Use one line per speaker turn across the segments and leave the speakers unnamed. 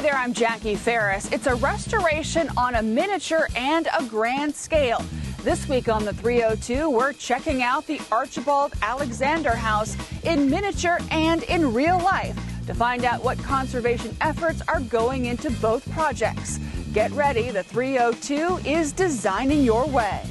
Hey there, I'm Jackie Ferris. It's a restoration on a miniature and a grand scale. This week on the 302, we're checking out the Archibald Alexander house in miniature and in real life to find out what conservation efforts are going into both projects. Get ready, the 302 is designing your way.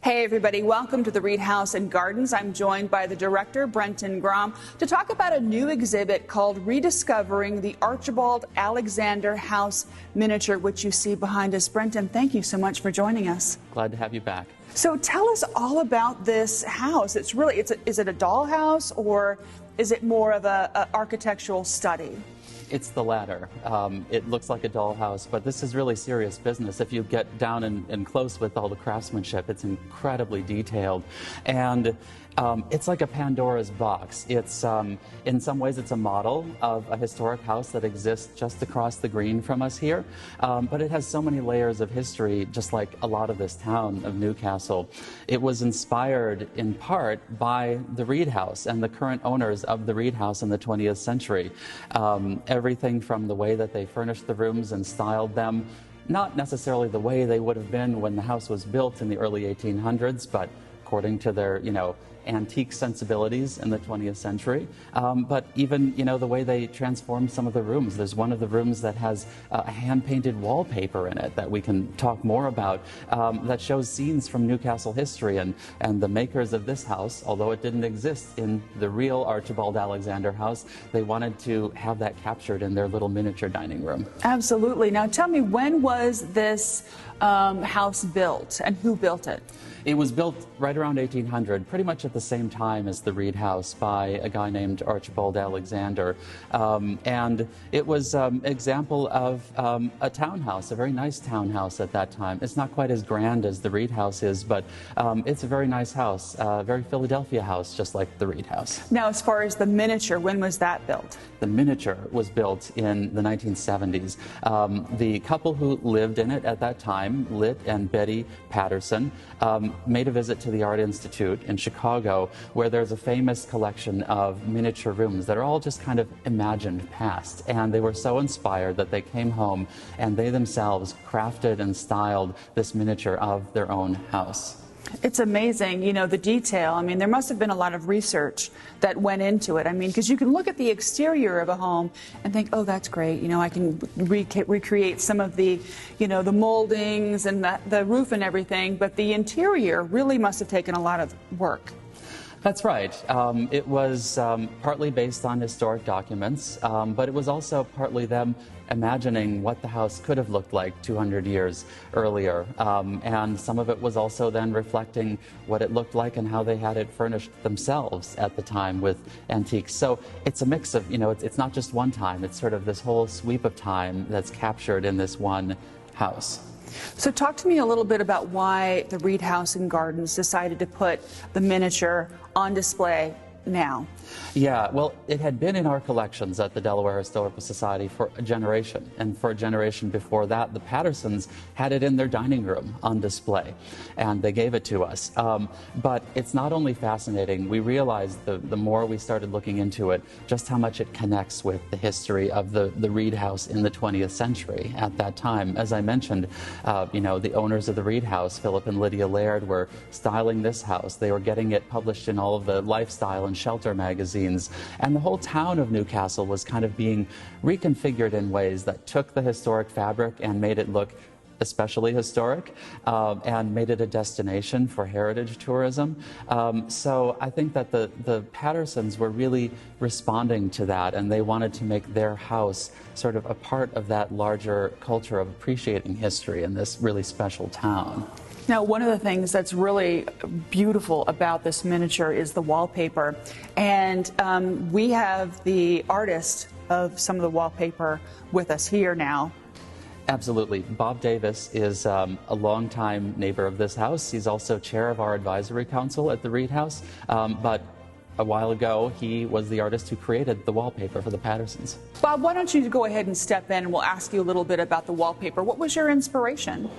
Hey everybody, welcome to the Reed House and Gardens. I'm joined by the director, Brenton Grom, to talk about a new exhibit called Rediscovering the Archibald Alexander House Miniature, which you see behind us. Brenton, thank you so much for joining us.
Glad to have you back.
So tell us all about this house. Is it a dollhouse or is it more of a architectural study?
It's the latter. It looks like a dollhouse, but this is really serious business. If you get down and close with all the craftsmanship, it's incredibly detailed. And it's like a Pandora's box. It's, in some ways, it's a model of a historic house that exists just across the green from us here. But it has so many layers of history, just like a lot of this town of Newcastle. It was inspired in part by the Reed House and the current owners of the Reed House in the 20th century. Everything from the way that they furnished the rooms and styled them, not necessarily the way they would have been when the house was built in the early 1800s, but according to their, antique sensibilities in the 20th century, but even, the way they transformed some of the rooms. There's one of the rooms that has a hand-painted wallpaper in it that we can talk more about, that shows scenes from Newcastle history, and the makers of this house, although it didn't exist in the real Archibald Alexander house, they wanted to have that captured in their little miniature dining room.
Absolutely. Now tell me, when was this house built and who built it?
It was built right around 1800, pretty much at the same time as the Reed House, by a guy named Archibald Alexander. And it was an example of a townhouse, a very nice townhouse at that time. It's not quite as grand as the Reed House is, but it's a very nice house, a very Philadelphia house, just like the Reed House.
Now, as far as the miniature, when was that built?
The miniature was built in the 1970s. The couple who lived in it at that time, Lit and Betty Patterson, made a visit to the Art Institute in Chicago, where there's a famous collection of miniature rooms that are all just kind of imagined past. And they were so inspired that they came home and they themselves crafted and styled this miniature of their own house.
It's amazing, the detail. I mean, there must have been a lot of research that went into it. I mean, because you can look at the exterior of a home and think, oh, that's great. I can recreate some of the, the moldings and the roof and everything. But the interior really must have taken a lot of work.
That's right. It was partly based on historic documents, but it was also partly them imagining what the house could have looked like 200 years earlier. And some of it was also then reflecting what it looked like and how they had it furnished themselves at the time with antiques. So it's a mix of, it's not just one time, it's sort of this whole sweep of time that's captured in this one house.
So talk to me a little bit about why the Reed House and Gardens decided to put the miniature on display now.
Yeah, well, it had been in our collections at the Delaware Historical Society for a generation, and for a generation before that, the Pattersons had it in their dining room on display, and they gave it to us. But it's not only fascinating, we realized the more we started looking into it, just how much it connects with the history of the Reed House in the 20th century at that time. As I mentioned, the owners of the Reed House, Philip and Lydia Laird, were styling this house. They were getting it published in all of the lifestyle and shelter magazines. And the whole town of Newcastle was kind of being reconfigured in ways that took the historic fabric and made it look especially historic, and made it a destination for heritage tourism. So I think that the Pattersons were really responding to that, and they wanted to make their house sort of a part of that larger culture of appreciating history in this really special town.
Now, one of the things that's really beautiful about this miniature is the wallpaper. And we have the artist of some of the wallpaper with us here now.
Absolutely. Bob Davis is a longtime neighbor of this house. He's also chair of our advisory council at the Reed House. But a while ago, he was the artist who created the wallpaper for the Pattersons.
Bob, why don't you go ahead and step in and we'll ask you a little bit about the wallpaper. What was your inspiration?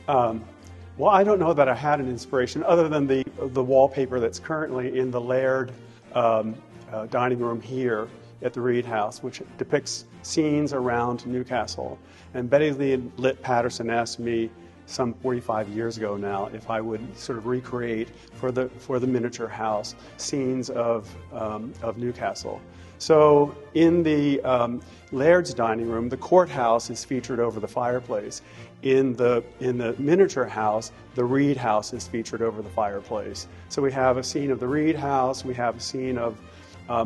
Well, I don't know that I had an inspiration other than the wallpaper that's currently in the Laird dining room here at the Reed House, which depicts scenes around Newcastle. And Betty Lee and Lit Patterson asked me some 45 years ago now if I would sort of recreate for the miniature house scenes of Newcastle. So in the Laird's dining room, the courthouse is featured over the fireplace. In the miniature house, the Reed House is featured over the fireplace. So we have a scene of the Reed House, we have a scene of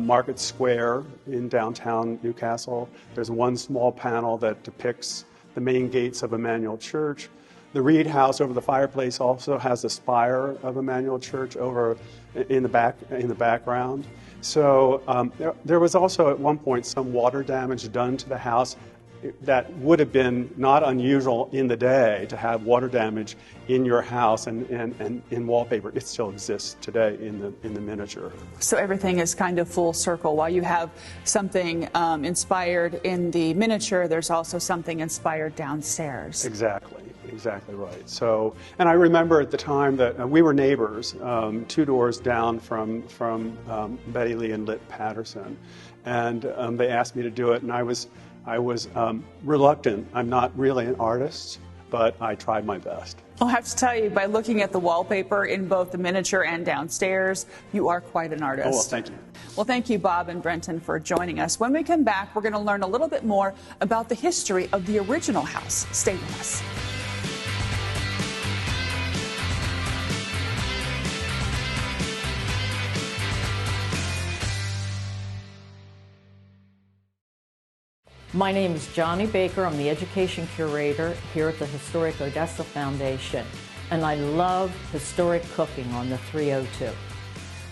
Market Square in downtown Newcastle. There's one small panel that depicts the main gates of Emmanuel Church. The Reed House over the fireplace also has the spire of Emmanuel Church over in the background. So there was also at one point some water damage done to the house that would have been not unusual in the day to have water damage in your house and in wallpaper. It still exists today in the miniature.
So everything is kind of full circle. While you have something inspired in the miniature, there's also something inspired downstairs.
Exactly right. So, and I remember at the time that we were neighbors, 2 doors down from Betty Lee and Lit Patterson, and they asked me to do it, and I was reluctant. I'm not really an artist, but I tried my best.
I'll have to tell you, by looking at the wallpaper in both the miniature and downstairs, you are quite an artist.
Oh, well, thank you.
Well, thank you, Bob and Brenton, for joining us. When we come back, we're going to learn a little bit more about the history of the original house. Stay with us.
My name is Johnny Baker. I'm the education curator here at the Historic Odessa Foundation, and I love historic cooking on the 302.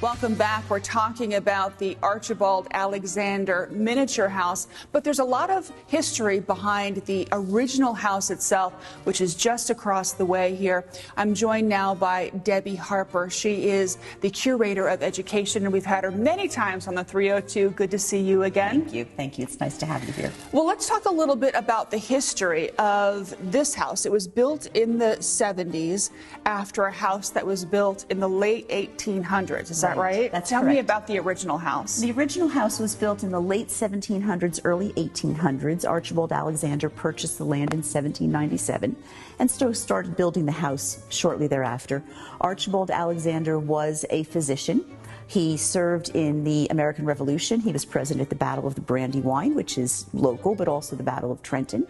Welcome back. We're talking about the Archibald Alexander miniature house, but there's a lot of history behind the original house itself, which is just across the way here. I'm joined now by Debbie Harper. She is the curator of education, and we've had her many times on the 302. Good to see you again.
Thank you. Thank you. It's nice to have you here.
Well, let's talk a little bit about the history of this house. It was built in the 70s after a house that was built in the late 1800s. Is that right?
That's
Tell
correct.
me about the original house.
The original house was built in the late 1700s, early 1800s. Archibald Alexander purchased the land in 1797 and started building the house shortly thereafter. Archibald Alexander was a physician. He served in the American Revolution. He was present at the Battle of the Brandywine, which is local, but also the Battle of Trenton.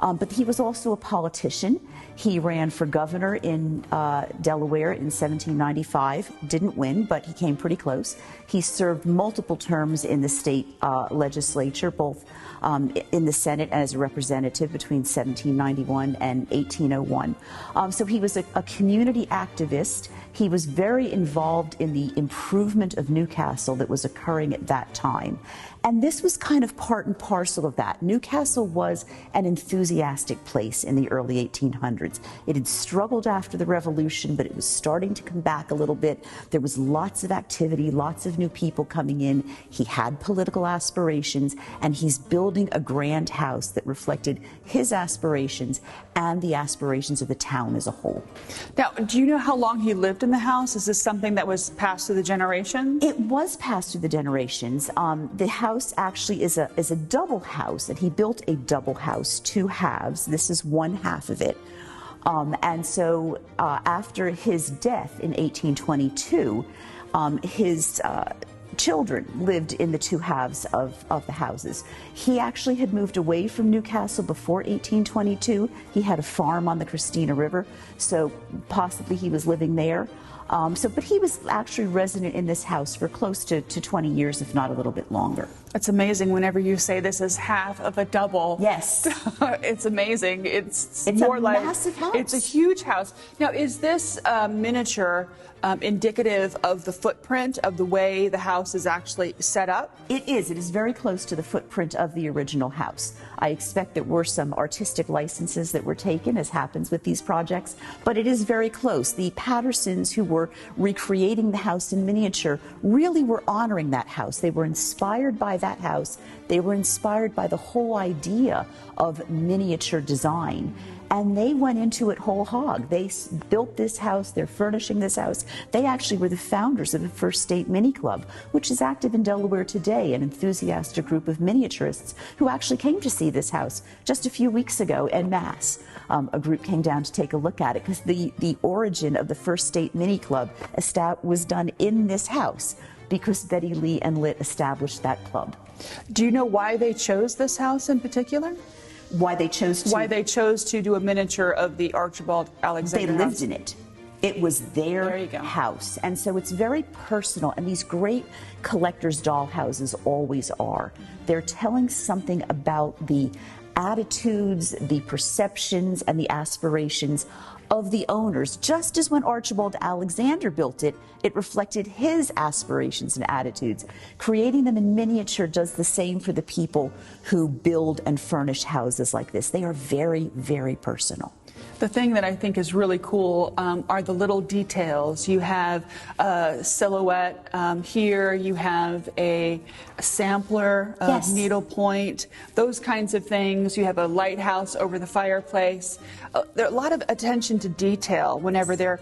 But he was also a politician. He ran for governor in Delaware in 1795. Didn't win, but he came pretty close. He served multiple terms in the state legislature, both in the Senate as a representative between 1791 and 1801. So he was a community activist. He was very involved in the improvement of Newcastle that was occurring at that time. And this was kind of part and parcel of that. Newcastle was an enthusiastic place in the early 1800s. It had struggled after the Revolution, but it was starting to come back a little bit. There was lots of activity, lots of new people coming in. He had political aspirations, and he's building a grand house that reflected his aspirations and the aspirations of the town as a whole.
Now, do you know how long he lived in the house? Is this something that was passed through the generations?
It was passed through the generations. The house actually is a double house, and he built a double house, 2 halves. This is one half of it. And so after his death in 1822, his children lived in the 2 halves of the houses. He actually had moved away from Newcastle before 1822. He had a farm on the Christina River, so possibly he was living there. But he was actually resident in this house for close to 20 years, if not a little bit longer.
It's amazing whenever you say this is half of a double.
Yes.
It's amazing. It's
more
a
like massive house.
It's a huge house. Now, is this miniature indicative of the footprint of the way the house is actually set up?
It is. It is very close to the footprint of the original house. I expect there were some artistic licenses that were taken, as happens with these projects, but it is very close. The Pattersons, who were recreating the house in miniature, really were honoring that house. They were inspired by that house. They were inspired by the whole idea of miniature design. And they went into it whole hog. They built this house, they're furnishing this house. They actually were the founders of the First State Mini Club, which is active in Delaware today, an enthusiastic group of miniaturists who actually came to see this house just a few weeks ago en masse. A group came down to take a look at it because the origin of the First State Mini Club was done in this house because Betty Lee and Litt established that club.
Do you know why they chose this house in particular?
Why they chose to
do a miniature of the Archibald Alexander
They
house?
lived in it. It was their house. And so it's very personal. And these great collector's doll houses always are. They're telling something about the attitudes, the perceptions, and the aspirations of the owners. Just as when Archibald Alexander built it, it reflected his aspirations and attitudes. Creating them in miniature does the same for the people who build and furnish houses like this. They are very, very personal.
The thing that I think is really cool are the little details. You have a silhouette here, you have a sampler of needlepoint, those kinds of things. You have a lighthouse over the fireplace. There's a lot of attention to detail whenever they're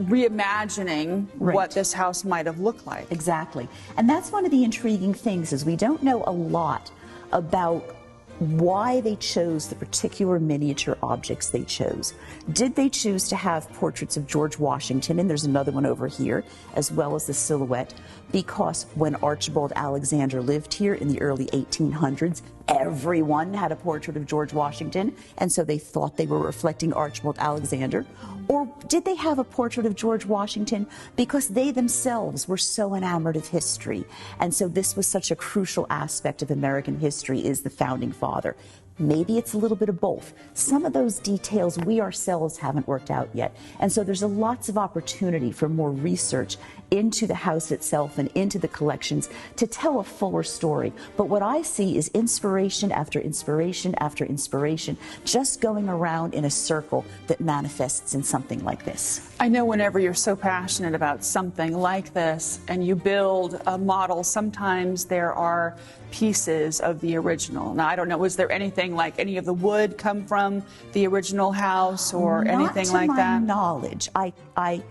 reimagining what this house might have looked like.
Exactly. And that's one of the intriguing things is we don't know a lot about why they chose the particular miniature objects they chose. Did they choose to have portraits of George Washington, and there's another one over here, as well as the silhouette, because when Archibald Alexander lived here in the early 1800s, everyone had a portrait of George Washington, and so they thought they were reflecting Archibald Alexander? Or did they have a portrait of George Washington because they themselves were so enamored of history? And so this was such a crucial aspect of American history, is the founding father. Maybe it's a little bit of both. Some of those details we ourselves haven't worked out yet. And so there's lots of opportunity for more research into the house itself and into the collections to tell a fuller story. But what I see is inspiration after inspiration after inspiration, just going around in a circle that manifests in something like this.
I know whenever you're so passionate about something like this and you build a model, sometimes there are pieces of the original. Now, I don't know, was there anything like any of the wood come from the original house or anything like that?
Not to my knowledge. I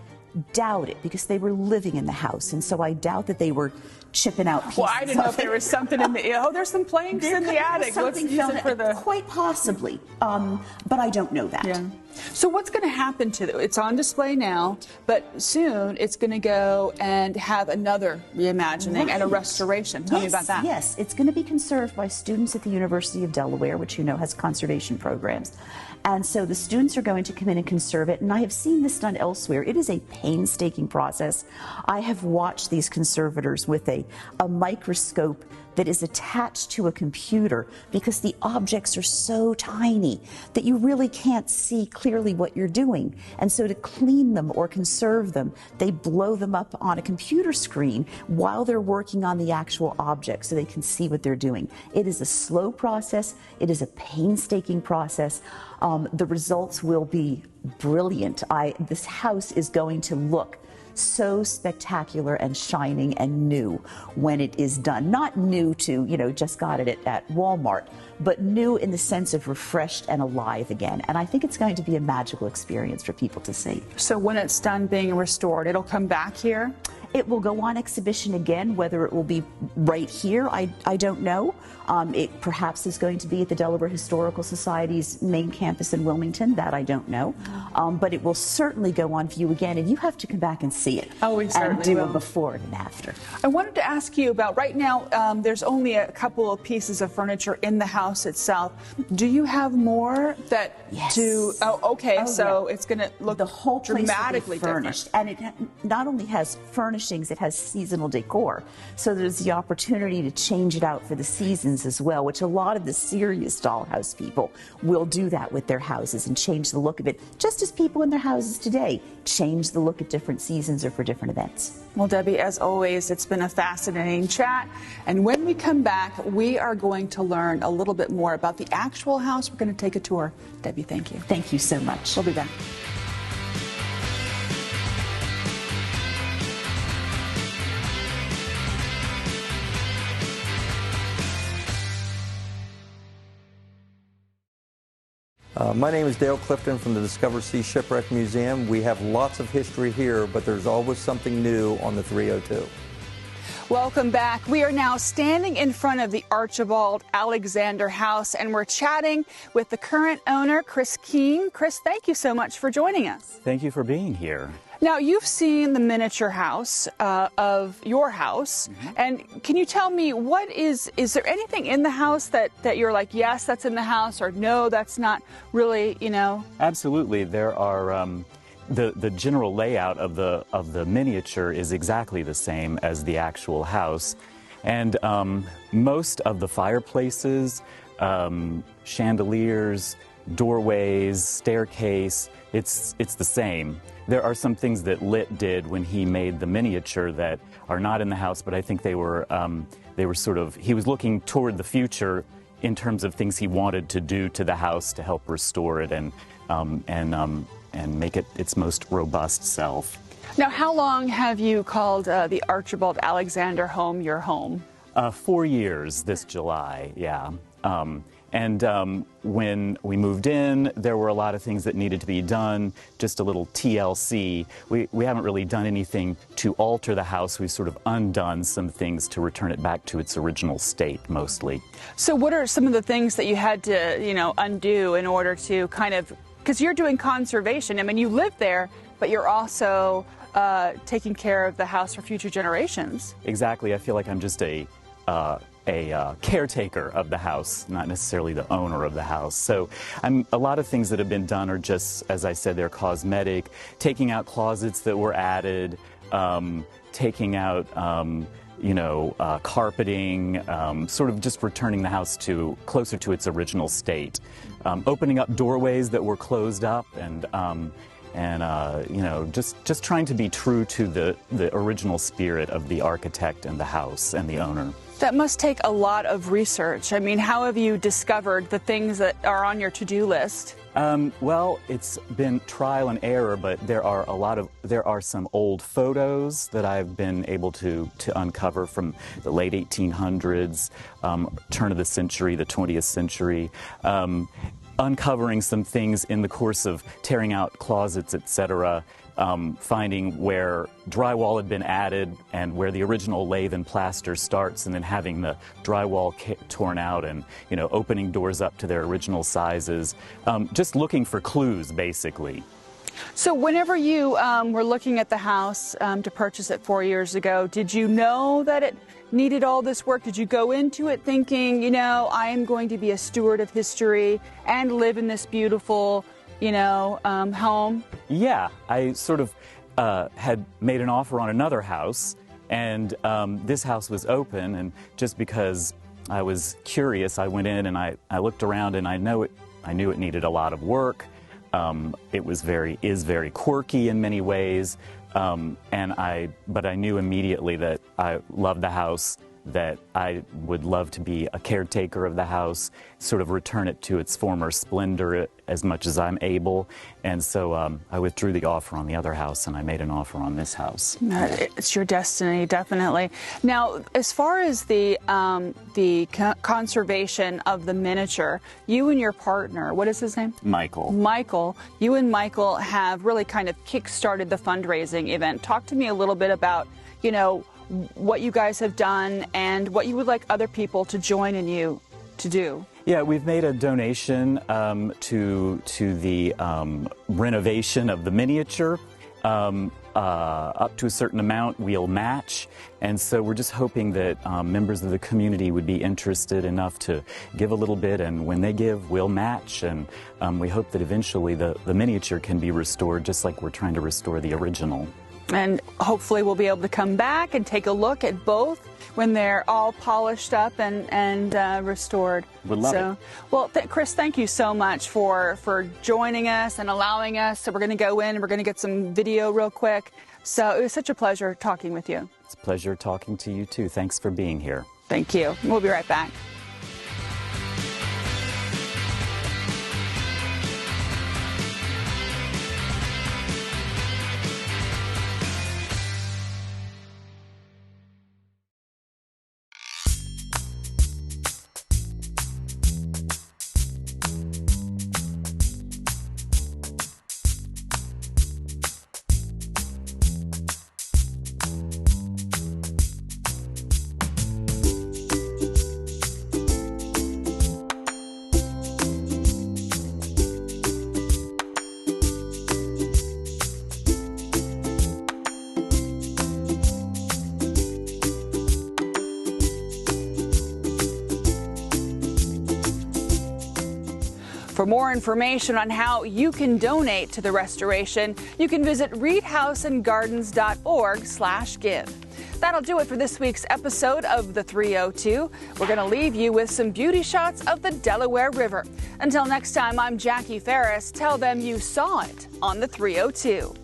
doubt it, because they were living in the house, and so I doubt that they were chipping out pieces.
Well, I didn't know if there was something in the... Oh, there's some planks in the attic. Let's use it for the...
Quite possibly, but I don't know that.
Yeah. So what's going to happen to it? It's on display now, but soon it's going to go and have another reimagining and a restoration. Tell me about that.
Yes, it's going to be conserved by students at the University of Delaware, which you know has conservation programs. And so the students are going to come in and conserve it, and I have seen this done elsewhere. It is a painstaking process. I have watched these conservators with a microscope that is attached to a computer, because the objects are so tiny that you really can't see clearly what you're doing. And so to clean them or conserve them, they blow them up on a computer screen while they're working on the actual object so they can see what they're doing. It is a slow process. It is a painstaking process. The results will be brilliant. This house is going to look so spectacular and shining and new when it is done. Not new to, just got it at Walmart, but new in the sense of refreshed and alive again. And I think it's going to be a magical experience for people to see.
So when it's done being restored, it'll come back here?
It will go on exhibition again. Whether it will be right here, I don't know. It perhaps is going to be at the Delaware Historical Society's main campus in Wilmington. That I don't know. But it will certainly go on view again, and you have to come back and see it.
Oh, we certainly
and do
will.
a before and after.
I wanted to ask you about, right now, there's only a couple of pieces of furniture in the house itself. Do you have more that
Oh,
so it's going to look
the whole place
dramatically
will be furnished.
different.
And it not only has furniture furnishings, it has seasonal decor. So there's the opportunity to change it out for the seasons as well, which a lot of the serious dollhouse people will do that with their houses and change the look of it, just as people in their houses today change the look at different seasons or for different events.
Well, Debbie, as always, it's been a fascinating chat. And when we come back, we are going to learn a little bit more about the actual house. We're going to take a tour. Debbie, thank you.
Thank you so much.
We'll be back.
My name is Dale Clifton from the Discover Sea Shipwreck Museum. We have lots of history here, but there's always something new on the 302.
Welcome back. We are now standing in front of the Archibald Alexander House, and we're chatting with the current owner, Chris Keene. Chris, thank you so much for joining us.
Thank you for being here.
Now, you've seen the miniature house of your house, and can you tell me is there anything in the house that you're like, yes, that's in the house, or no, that's not really,
Absolutely. There are the general layout of the miniature is exactly the same as the actual house, and most of the fireplaces, chandeliers, doorways, staircase, it's the same. There are some things that Litt did when he made the miniature that are not in the house, but I think they were he was looking toward the future in terms of things he wanted to do to the house to help restore it and make it its most robust self.
Now, how long have you called the Archibald Alexander home your home?
4 years this July, yeah. When we moved in, there were a lot of things that needed to be done, just a little TLC. We haven't really done anything to alter the house. We've sort of undone some things to return it back to its original state, mostly.
So what are some of the things that you had to, undo in order to kind of, because you're doing conservation. I mean, you live there, but you're also taking care of the house for future generations.
Exactly. I feel like I'm just a caretaker of the house, not necessarily the owner of the house. So a lot of things that have been done are just, as I said, they're cosmetic, taking out closets that were added, taking out, carpeting, sort of just returning the house closer to its original state, opening up doorways that were closed up, and just trying to be true to the original spirit of the architect and the house and the owner.
That must take a lot of research. I mean, how have you discovered the things that are on your to-do list?
Well, it's been trial and error, but there are some old photos that I've been able to uncover from the late 1800s, turn of the century, the 20th century. Uncovering some things in the course of tearing out closets, etc., finding where drywall had been added and where the original lathe and plaster starts, and then having the drywall torn out and, opening doors up to their original sizes. Just looking for clues, basically.
So whenever you were looking at the house to purchase it 4 years ago, did you know that it needed all this work? Did you go into it thinking, I am going to be a steward of history and live in this beautiful, home?
Yeah, I sort of had made an offer on another house, and this house was open, and just because I was curious, I went in and I looked around, and I knew it needed a lot of work. It is very quirky in many ways, but I knew immediately that I loved the house, that I would love to be a caretaker of the house, sort of return it to its former splendor as much as I'm able. And so I withdrew the offer on the other house, and I made an offer on this house.
It's your destiny, definitely. Now, as far as the conservation of the miniature, you and your partner, what is his name?
Michael.
Michael, you and Michael have really kind of kick-started the fundraising event. Talk to me a little bit about, what you guys have done and what you would like other people to join in you to do.
Yeah, we've made a donation to the renovation of the miniature. Up to a certain amount we'll match, and so we're just hoping that members of the community would be interested enough to give a little bit, and when they give, we'll match, and we hope that eventually the miniature can be restored just like we're trying to restore the original.
And hopefully we'll be able to come back and take a look at both when they're all polished up and restored.
Would love it.
Well, Chris, thank you so much for joining us and allowing us. So we're going to go in and we're going to get some video real quick. So it was such a pleasure talking with you.
It's a pleasure talking to you too. Thanks for being here.
Thank you. We'll be right back. For more information on how you can donate to the restoration, you can visit reedhouseandgardens.org/give. That'll do it for this week's episode of The 302. We're going to leave you with some beauty shots of the Delaware River. Until next time, I'm Jackie Ferris. Tell them you saw it on The 302.